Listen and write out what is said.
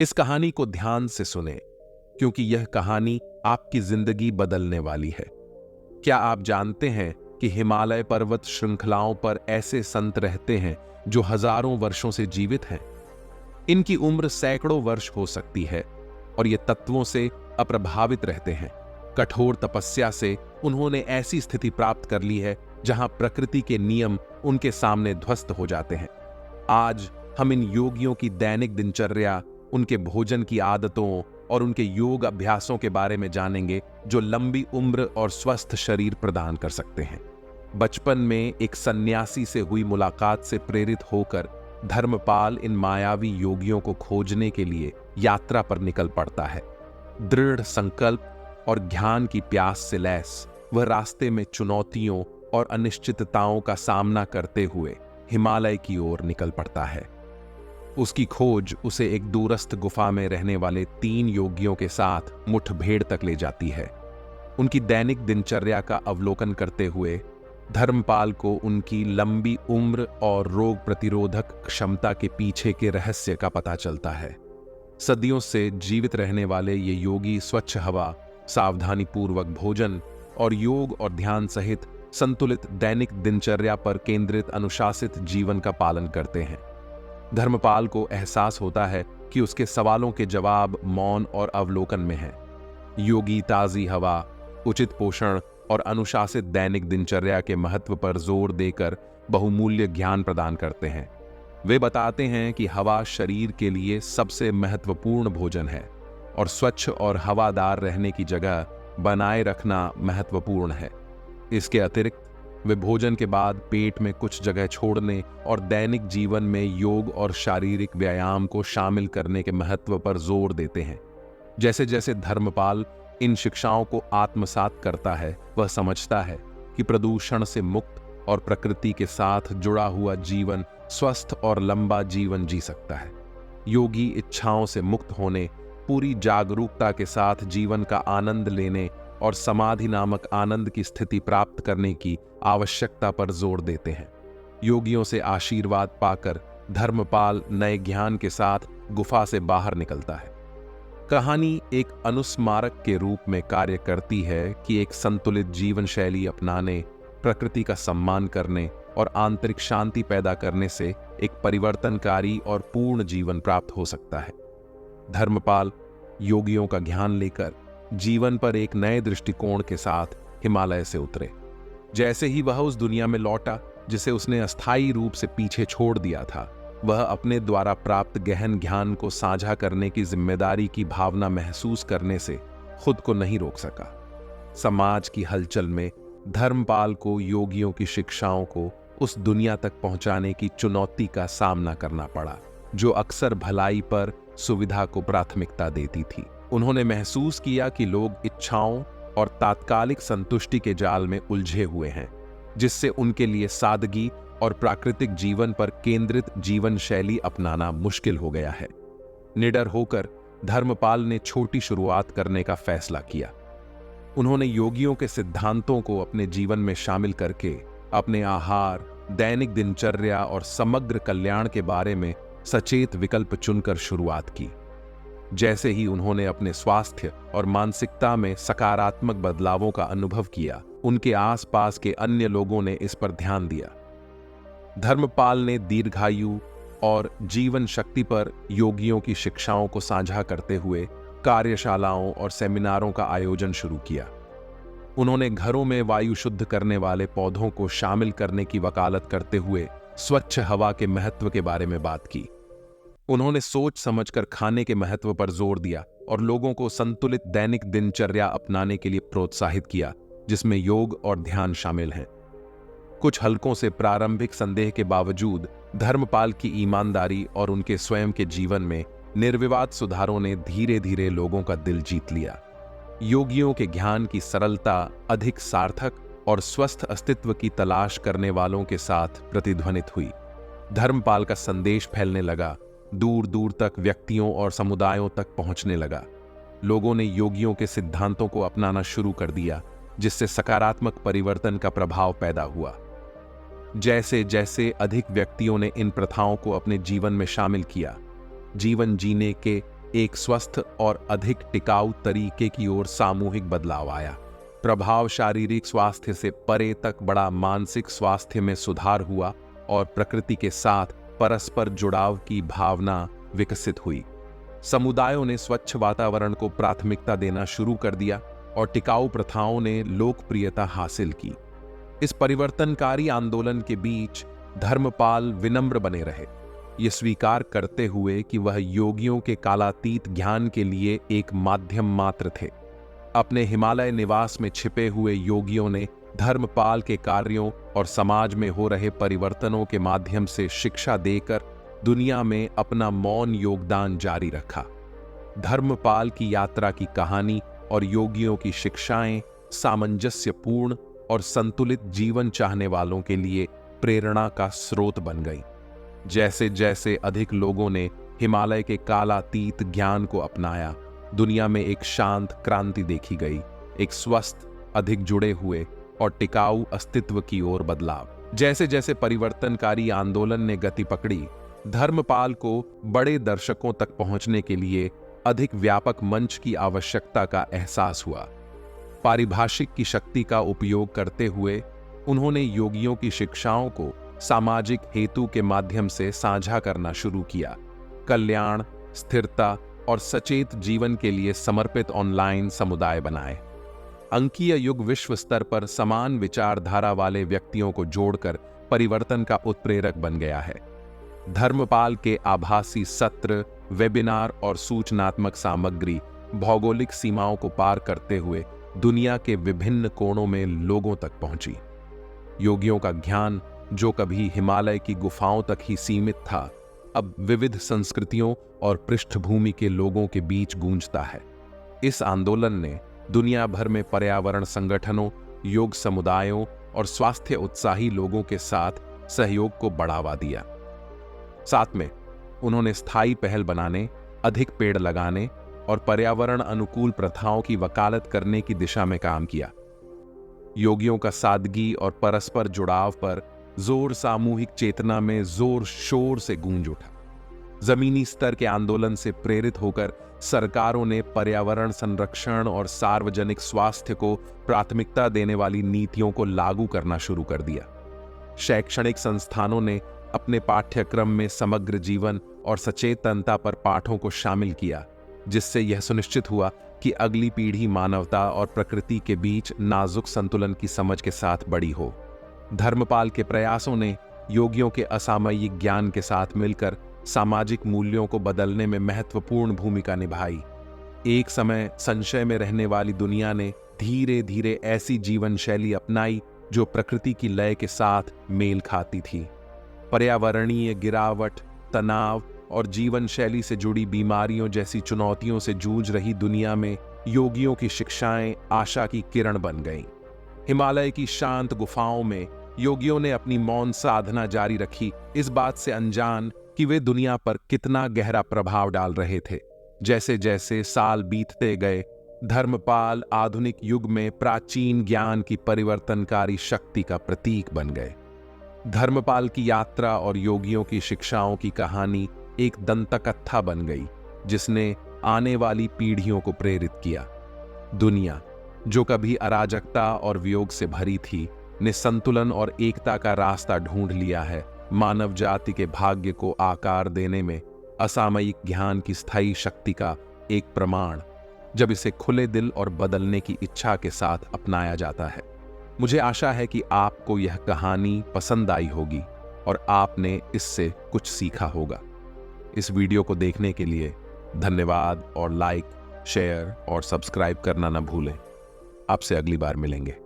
इस कहानी को ध्यान से सुने, क्योंकि यह कहानी आपकी जिंदगी बदलने वाली है। क्या आप जानते हैं कि हिमालय पर्वत श्रृंखलाओं पर ऐसे संत रहते हैं जो हजारों वर्षों से जीवित हैं? इनकी उम्र सैकड़ों वर्ष हो सकती है और ये तत्वों से अप्रभावित रहते हैं। कठोर तपस्या से उन्होंने ऐसी स्थिति प्राप्त कर ली है जहां प्रकृति के नियम उनके सामने ध्वस्त हो जाते हैं। आज हम इन योगियों की दैनिक दिनचर्या, उनके भोजन की आदतों और उनके योग अभ्यासों के बारे में जानेंगे जो लंबी उम्र और स्वस्थ शरीर प्रदान कर सकते हैं। बचपन में एक सन्यासी से हुई मुलाकात से प्रेरित होकर धर्मपाल इन मायावी योगियों को खोजने के लिए यात्रा पर निकल पड़ता है। दृढ़ संकल्प और ज्ञान की प्यास से लैस वह रास्ते में चुनौतियों और अनिश्चितताओं का सामना करते हुए हिमालय की ओर निकल पड़ता है। उसकी खोज उसे एक दूरस्थ गुफा में रहने वाले 3 योगियों के साथ मुठभेड़ तक ले जाती है। उनकी दैनिक दिनचर्या का अवलोकन करते हुए धर्मपाल को उनकी लंबी उम्र और रोग प्रतिरोधक क्षमता के पीछे के रहस्य का पता चलता है। सदियों से जीवित रहने वाले ये योगी स्वच्छ हवा, सावधानीपूर्वक भोजन और योग और ध्यान सहित संतुलित दैनिक दिनचर्या पर केंद्रित अनुशासित जीवन का पालन करते हैं। धर्मपाल को एहसास होता है कि उसके सवालों के जवाब मौन और अवलोकन में हैं। योगी ताजी हवा, उचित पोषण और अनुशासित दैनिक दिनचर्या के महत्व पर जोर देकर बहुमूल्य ज्ञान प्रदान करते हैं। वे बताते हैं कि हवा शरीर के लिए सबसे महत्वपूर्ण भोजन है और स्वच्छ और हवादार रहने की जगह बनाए रखना महत्वपूर्ण है। इसके अतिरिक्त वे भोजन के बाद पेट में कुछ जगह छोड़ने और दैनिक जीवन में योग और शारीरिक व्यायाम को शामिल करने के महत्व पर जोर देते हैं। जैसे जैसे धर्मपाल इन शिक्षाओं को आत्मसात करता है, वह समझता है कि प्रदूषण से मुक्त और प्रकृति के साथ जुड़ा हुआ जीवन स्वस्थ और लंबा जीवन जी सकता है। योगी इच्छाओं से मुक्त होने, पूरी जागरूकता के साथ जीवन का आनंद लेने और समाधि नामक आनंद की स्थिति प्राप्त करने की आवश्यकता पर जोर देते हैं। योगियों से आशीर्वाद पाकर धर्मपाल नए ज्ञान के साथ गुफा से बाहर निकलता है। कहानी एक अनुस्मारक के रूप में कार्य करती है कि एक संतुलित जीवन शैली अपनाने, प्रकृति का सम्मान करने और आंतरिक शांति पैदा करने से एक परिवर्तनकारी और पूर्ण जीवन प्राप्त हो सकता है। धर्मपाल योगियों का ज्ञान लेकर जीवन पर एक नए दृष्टिकोण के साथ हिमालय से उतरे। जैसे ही वह उस दुनिया में लौटा जिसे उसने अस्थायी रूप से पीछे छोड़ दिया था, वह अपने द्वारा प्राप्त गहन ज्ञान को साझा करने की जिम्मेदारी की भावना महसूस करने से खुद को नहीं रोक सका। समाज की हलचल में धर्मपाल को योगियों की शिक्षाओं को उस दुनिया तक पहुंचाने की चुनौती का सामना करना पड़ा, जो अक्सर भलाई पर सुविधा को प्राथमिकता देती थी। उन्होंने महसूस किया कि लोग इच्छाओं और तात्कालिक संतुष्टि के जाल में उलझे हुए हैं, जिससे उनके लिए सादगी और प्राकृतिक जीवन पर केंद्रित जीवन शैली अपनाना मुश्किल हो गया है। निडर होकर धर्मपाल ने छोटी शुरुआत करने का फैसला किया। उन्होंने योगियों के सिद्धांतों को अपने जीवन में शामिल करके अपने आहार, दैनिक दिनचर्या और समग्र कल्याण के बारे में सचेत विकल्प चुनकर शुरुआत की। जैसे ही उन्होंने अपने स्वास्थ्य और मानसिकता में सकारात्मक बदलावों का अनुभव किया, उनके आसपास के अन्य लोगों ने इस पर ध्यान दिया। धर्मपाल ने दीर्घायु और जीवन शक्ति पर योगियों की शिक्षाओं को साझा करते हुए कार्यशालाओं और सेमिनारों का आयोजन शुरू किया। उन्होंने घरों में वायु शुद्ध करने वाले पौधों को शामिल करने की वकालत करते हुए स्वच्छ हवा के महत्व के बारे में बात की। उन्होंने सोच समझकर खाने के महत्व पर जोर दिया और लोगों को संतुलित दैनिक दिनचर्या अपनाने के लिए प्रोत्साहित किया, जिसमें योग और ध्यान शामिल हैं। कुछ हलकों से प्रारंभिक संदेह के बावजूद धर्मपाल की ईमानदारी और उनके स्वयं के जीवन में निर्विवाद सुधारों ने धीरे धीरे लोगों का दिल जीत लिया। योगियों के ज्ञान की सरलता अधिक सार्थक और स्वस्थ अस्तित्व की तलाश करने वालों के साथ प्रतिध्वनित हुई। धर्मपाल का संदेश फैलने लगा, दूर दूर तक व्यक्तियों और समुदायों तक पहुंचने लगा। लोगों ने योगियों के सिद्धांतों को अपनाना शुरू कर दिया, जिससे सकारात्मक परिवर्तन का प्रभाव पैदा हुआ। जैसे जैसे अधिक व्यक्तियों ने इन प्रथाओं को अपने जीवन में शामिल किया, जीवन जीने के एक स्वस्थ और अधिक टिकाऊ तरीके की ओर सामूहिक बदलाव आया। प्रभाव शारीरिक स्वास्थ्य से परे तक बड़ा मानसिक स्वास्थ्य में सुधार हुआ और प्रकृति के साथ परस्पर जुड़ाव की भावना विकसित हुई। समुदायों ने स्वच्छ वातावरण को प्राथमिकता देना शुरू कर दिया और टिकाऊ प्रथाओं ने लोकप्रियता हासिल की। इस परिवर्तनकारी आंदोलन के बीच धर्मपाल विनम्र बने रहे, ये स्वीकार करते हुए कि वह योगियों के कालातीत ज्ञान के लिए एक माध्यम मात्र थे। अपने हिमालय निवास में छिपे हुए योगियों ने धर्मपाल के कार्यों और समाज में हो रहे परिवर्तनों के माध्यम से शिक्षा देकर दुनिया में अपना मौन योगदान जारी रखा। धर्मपाल की यात्रा की कहानी और योगियों की शिक्षाएं सामंजस्यपूर्ण और संतुलित जीवन चाहने वालों के लिए प्रेरणा का स्रोत बन गई। जैसे जैसे अधिक लोगों ने हिमालय के कालातीत ज्ञान को अपनाया, दुनिया में एक शांत क्रांति देखी गई, एक स्वस्थ, अधिक जुड़े हुए और टिकाऊ अस्तित्व की ओर बदलाव। जैसे जैसे परिवर्तनकारी आंदोलन ने गति पकड़ी, धर्मपाल को बड़े दर्शकों तक पहुंचने के लिए अधिक व्यापक मंच की आवश्यकता का एहसास हुआ। पारिभाषिक की शक्ति का उपयोग करते हुए उन्होंने योगियों की शिक्षाओं को सामाजिक हेतु के माध्यम से साझा करना शुरू किया। कल्याण, स्थिरता और सचेत जीवन के लिए समर्पित ऑनलाइन समुदाय बनाए। अंकीय युग विश्व स्तर पर समान विचारधारा वाले व्यक्तियों को जोड़कर परिवर्तन का उत्प्रेरक बन गया है। धर्मपाल के आभासी सत्र, वेबिनार और सूचनात्मक सामग्री भौगोलिक सीमाओं को पार करते हुए दुनिया के विभिन्न कोणों में लोगों तक पहुंची। योगियों का ज्ञान, जो कभी हिमालय की गुफाओं तक ही सीमित था, अब विविध संस्कृतियों और पृष्ठभूमि के लोगों के बीच गूंजता है। इस आंदोलन ने दुनिया भर में पर्यावरण संगठनों, योग समुदायों और स्वास्थ्य उत्साही लोगों के साथ सहयोग को बढ़ावा दिया। साथ में उन्होंने स्थायी पहल बनाने, अधिक पेड़ लगाने और पर्यावरण अनुकूल प्रथाओं की वकालत करने की दिशा में काम किया। योगियों का सादगी और परस्पर जुड़ाव पर जोर सामूहिक चेतना में जोर शोर से गूंज उठा। जमीनी स्तर के आंदोलन से प्रेरित होकर सरकारों ने पर्यावरण संरक्षण और सार्वजनिक स्वास्थ्य को प्राथमिकता देने वाली नीतियों को लागू करना शुरू कर दिया। शैक्षणिक संस्थानों ने अपने पाठ्यक्रम में समग्र जीवन और सचेतनता पर पाठों को शामिल किया, जिससे यह सुनिश्चित हुआ कि अगली पीढ़ी मानवता और प्रकृति के बीच नाजुक संतुलन की समझ के साथ बड़ी हो। धर्मपाल के प्रयासों ने योगियों के असामयिक ज्ञान के साथ मिलकर सामाजिक मूल्यों को बदलने में महत्वपूर्ण भूमिका निभाई। एक समय संशय में रहने वाली दुनिया ने धीरे धीरे ऐसी जीवन शैली अपनाई जो प्रकृति की लय के साथ मेल खाती थी। पर्यावरणीय गिरावट, तनाव और जीवन शैली से जुड़ी बीमारियों जैसी चुनौतियों से जूझ रही दुनिया में योगियों की शिक्षाएं आशा की किरण बन गईं। हिमालय की शांत गुफाओं में योगियों ने अपनी मौन साधना जारी रखी, इस बात से अनजान कि वे दुनिया पर कितना गहरा प्रभाव डाल रहे थे। जैसे जैसे साल बीतते गए, धर्मपाल आधुनिक युग में प्राचीन ज्ञान की परिवर्तनकारी शक्ति का प्रतीक बन गए। धर्मपाल की यात्रा और योगियों की शिक्षाओं की कहानी एक दंतकथा बन गई, जिसने आने वाली पीढ़ियों को प्रेरित किया। दुनिया, जो कभी अराजकता और वियोग से भरी थी, ने संतुलन और एकता का रास्ता ढूंढ लिया है। मानव जाति के भाग्य को आकार देने में असामयिक ज्ञान की स्थायी शक्ति का एक प्रमाण, जब इसे खुले दिल और बदलने की इच्छा के साथ अपनाया जाता है। मुझे आशा है कि आपको यह कहानी पसंद आई होगी और आपने इससे कुछ सीखा होगा। इस वीडियो को देखने के लिए धन्यवाद और लाइक, शेयर और सब्सक्राइब करना न भूलें। आपसे अगली बार मिलेंगे।